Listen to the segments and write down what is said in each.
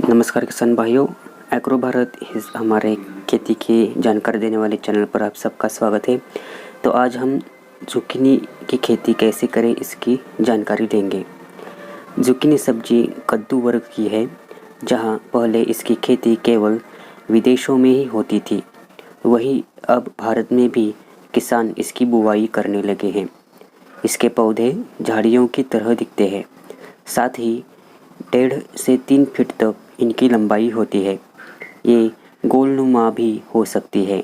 नमस्कार किसान भाइयों, एग्रो भारत इस हमारे खेती की जानकारी देने वाले चैनल पर आप सबका स्वागत है। तो आज हम जुकीनी की खेती कैसे करें इसकी जानकारी देंगे। जुकीनी सब्जी कद्दू वर्ग की है, जहां पहले इसकी खेती केवल विदेशों में ही होती थी, वहीं अब भारत में भी किसान इसकी बुवाई करने लगे हैं। इसके पौधे झाड़ियों की तरह दिखते हैं, साथ ही 1.5 से 3 फीट तक इनकी लंबाई होती है। ये गोलनुमा भी हो सकती है।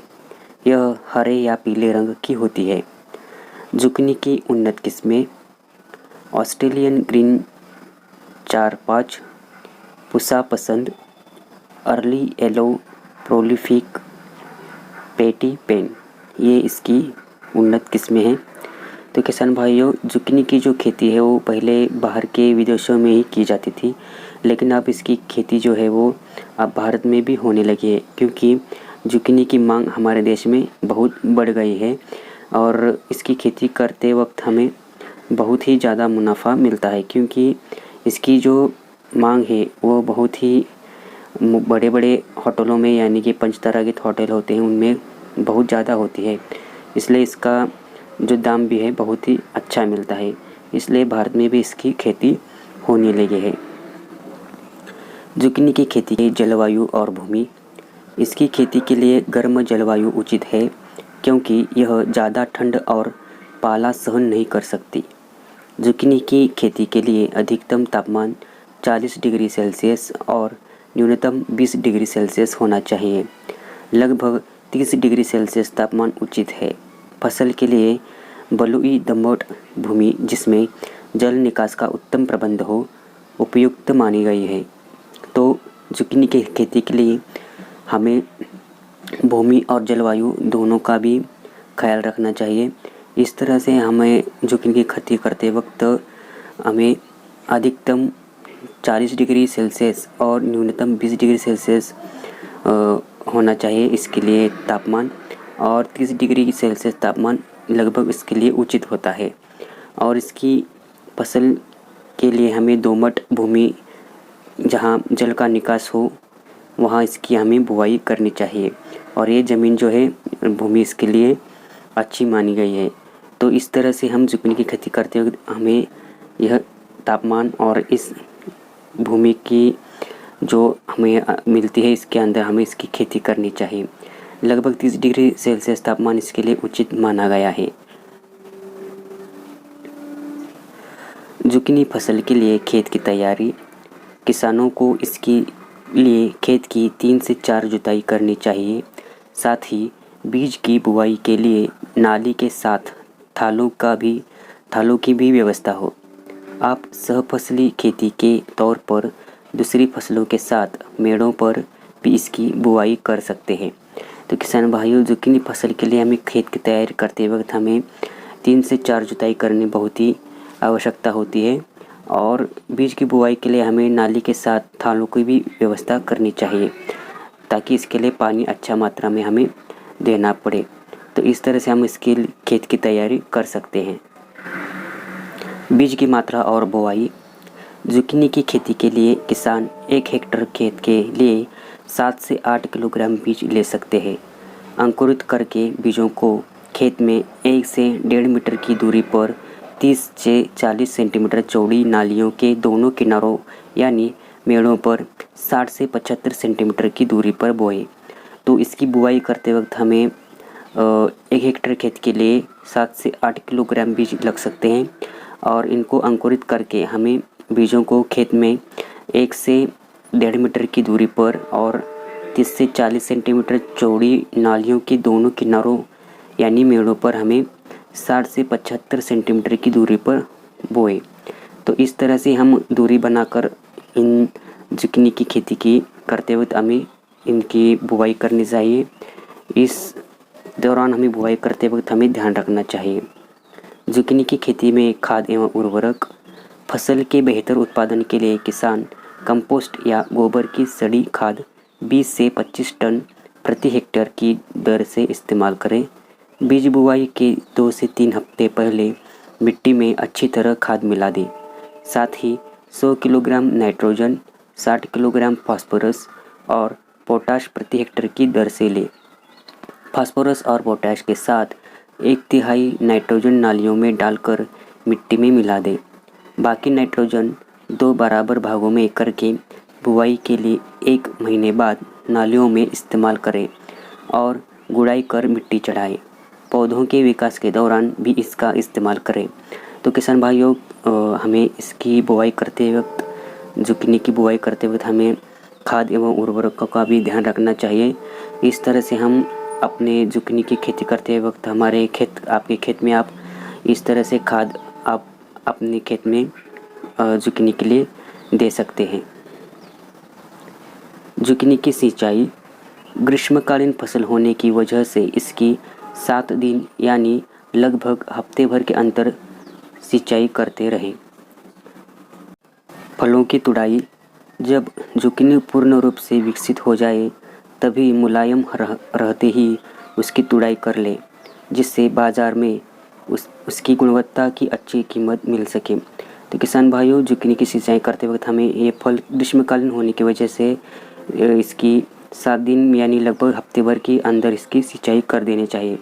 यह हरे या पीले रंग की होती है। जुकीनी की उन्नत किस्में ऑस्ट्रेलियन ग्रीन 4-5, पुसा पसंद, अर्ली येलो, प्रोलिफिक, पेटी पेन, ये इसकी उन्नत किस्में हैं। तो किसान भाइयों, जुकीनी की जो खेती है वो पहले बाहर के विदेशों में ही की जाती थी, लेकिन अब इसकी खेती जो है वो अब भारत में भी होने लगी है, क्योंकि जुकीनी की मांग हमारे देश में बहुत बढ़ गई है और इसकी खेती करते वक्त हमें बहुत ही ज़्यादा मुनाफा मिलता है, क्योंकि इसकी जो मांग है वो बहुत ही बड़े बड़े होटलों में, यानी कि पंचतारागीत होटल होते हैं, उनमें बहुत ज़्यादा होती है। इसलिए इसका जो दाम भी है बहुत ही अच्छा मिलता है, इसलिए भारत में भी इसकी खेती होने लगी है। जुकीनी की खेती की जलवायु और भूमि। इसकी खेती के लिए गर्म जलवायु उचित है, क्योंकि यह ज़्यादा ठंड और पाला सहन नहीं कर सकती। जुकीनी की खेती के लिए अधिकतम तापमान 40 डिग्री सेल्सियस और न्यूनतम 20 डिग्री सेल्सियस होना चाहिए। लगभग 30 डिग्री सेल्सियस तापमान उचित है। फसल के लिए बलुई दमट भूमि जिसमें जल निकास का उत्तम प्रबंध हो, उपयुक्त मानी गई है। तो जुकीनी की खेती के लिए हमें भूमि और जलवायु दोनों का भी ख्याल रखना चाहिए। इस तरह से हमें जुकीनी की खेती करते वक्त हमें अधिकतम 40 डिग्री सेल्सियस और न्यूनतम 20 डिग्री सेल्सियस होना चाहिए इसके लिए तापमान, और 30 डिग्री सेल्सियस तापमान लगभग इसके लिए उचित होता है। और इसकी फसल के लिए हमें दोमट भूमि, जहाँ जल का निकास हो, वहाँ इसकी हमें बुवाई करनी चाहिए, और ये ज़मीन जो है भूमि इसके लिए अच्छी मानी गई है। तो इस तरह से हम जुकीनी की खेती करते वक्त हमें यह तापमान और इस भूमि की जो हमें मिलती है इसके अंदर हमें इसकी खेती करनी चाहिए। लगभग 30 डिग्री सेल्सियस तापमान इसके लिए उचित माना गया है। जुकीनी फसल के लिए खेत की तैयारी। किसानों को इसके लिए खेत की 3 से 4 जुताई करनी चाहिए। साथ ही बीज की बुवाई के लिए नाली के साथ थालों की भी व्यवस्था हो। आप सहफसली खेती के तौर पर दूसरी फसलों के साथ मेड़ों पर भी इसकी बुवाई कर सकते हैं। तो किसान भाइयों, जुकीनी फसल के लिए हमें खेत की तैयारी करते वक्त हमें 3 से 4 जुताई करनी बहुत ही आवश्यकता होती है, और बीज की बुवाई के लिए हमें नाली के साथ थालों की भी व्यवस्था करनी चाहिए, ताकि इसके लिए पानी अच्छा मात्रा में हमें देना पड़े। तो इस तरह से हम इसके खेत की तैयारी कर सकते हैं। बीज की मात्रा और बुवाई। जुकीनी की खेती के लिए किसान 1 हेक्टेयर खेत के लिए 7 से 8 किलोग्राम बीज ले सकते हैं। अंकुरित करके बीजों को खेत में 1 से 1.5 मीटर की दूरी पर 30 से 40 सेंटीमीटर चौड़ी नालियों के दोनों किनारों यानी मेड़ों पर 60 से 75 सेंटीमीटर की दूरी पर बोएं। तो इसकी बुवाई करते वक्त हमें 1 हेक्टेयर खेत के लिए 7 से 8 किलोग्राम बीज लग सकते हैं, और इनको अंकुरित करके हमें बीजों को खेत में 1 से 1.5 मीटर की दूरी पर और 30 से 40 सेंटीमीटर चौड़ी नालियों के दोनों किनारों यानी मेड़ों पर हमें 60 से 75 सेंटीमीटर की दूरी पर बोए। तो इस तरह से हम दूरी बनाकर इन जुकीनी की खेती की करते वक्त हमें इनकी बुवाई करनी चाहिए। इस दौरान हमें बुवाई करते वक्त हमें ध्यान रखना चाहिए। जुकीनी की खेती में खाद एवं उर्वरक। फसल के बेहतर उत्पादन के लिए किसान कंपोस्ट या गोबर की सड़ी खाद 20 से 25 टन प्रति हेक्टेयर की दर से इस्तेमाल करें। बीज बुवाई के 2 से 3 हफ्ते पहले मिट्टी में अच्छी तरह खाद मिला दें। साथ ही 100 किलोग्राम नाइट्रोजन, 60 किलोग्राम फास्फोरस और पोटाश प्रति हेक्टेयर की दर से लें। फास्फोरस और पोटाश के साथ 1/3 नाइट्रोजन नालियों में डालकर मिट्टी में मिला दें। बाकी नाइट्रोजन 2 बराबर भागों में करके बुवाई के लिए 1 महीने बाद नालियों में इस्तेमाल करें और गुड़ाई कर मिट्टी चढ़ाएं। पौधों के विकास के दौरान भी इसका इस्तेमाल करें। तो किसान भाइयों, हमें इसकी बुवाई करते वक्त, जुकिनी की बुवाई करते वक्त हमें खाद एवं उर्वरकों का भी ध्यान रखना चाहिए। इस तरह से हम अपने जुकिनी की खेती करते वक्त आपके खेत में आप इस तरह से खाद आप अपने खेत में जुकिनी के लिए दे सकते हैं। जुकिनी की सिंचाई ग्रीष्मकालीन फसल होने की वजह से इसकी 7 दिन यानी लगभग हफ्ते भर के अंतर सिंचाई करते रहें। फलों की तुड़ाई जब जुकिनी पूर्ण रूप से विकसित हो जाए तभी मुलायम रहते ही उसकी तुड़ाई कर ले, जिससे बाज़ार में उसकी गुणवत्ता की अच्छी कीमत मिल सके। तो किसान भाइयों, जुकिनी की सिंचाई करते वक्त हमें ये फल ग्रीष्मकालीन होने की वजह से इसकी 7 दिन यानी लगभग हफ्ते भर के अंदर इसकी सिंचाई कर देनी चाहिए।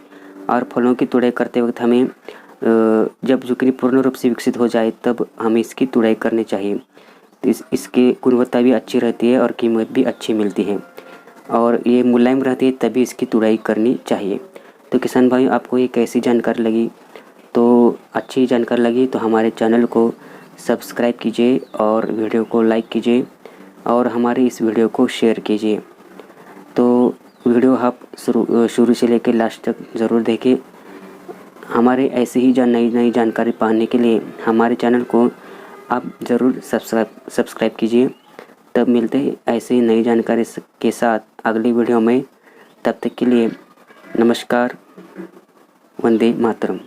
और फलों की तुड़ाई करते वक्त हमें जब जुकिनी पूर्ण रूप से विकसित हो जाए तब हमें इसकी तुड़ाई करनी चाहिए। तो इसकी गुणवत्ता भी अच्छी रहती है और कीमत भी अच्छी मिलती है और ये मुलायम रहती है, तभी इसकी तुड़ाई करनी चाहिए। तो किसान भाइयों, आपको ये कैसी जानकारी लगी? तो अच्छी जानकारी लगी तो हमारे चैनल को सब्सक्राइब कीजिए और वीडियो को लाइक कीजिए और हमारे इस वीडियो को शेयर कीजिए। तो वीडियो आप शुरू से लेकर लास्ट तक ज़रूर देखें। हमारे ऐसे ही नई जानकारी पाने के लिए हमारे चैनल को आप ज़रूर सब्सक्राइब कीजिए। तब मिलते हैं ऐसे ही नई जानकारी के साथ अगली वीडियो में। तब तक के लिए नमस्कार, वंदे मातरम।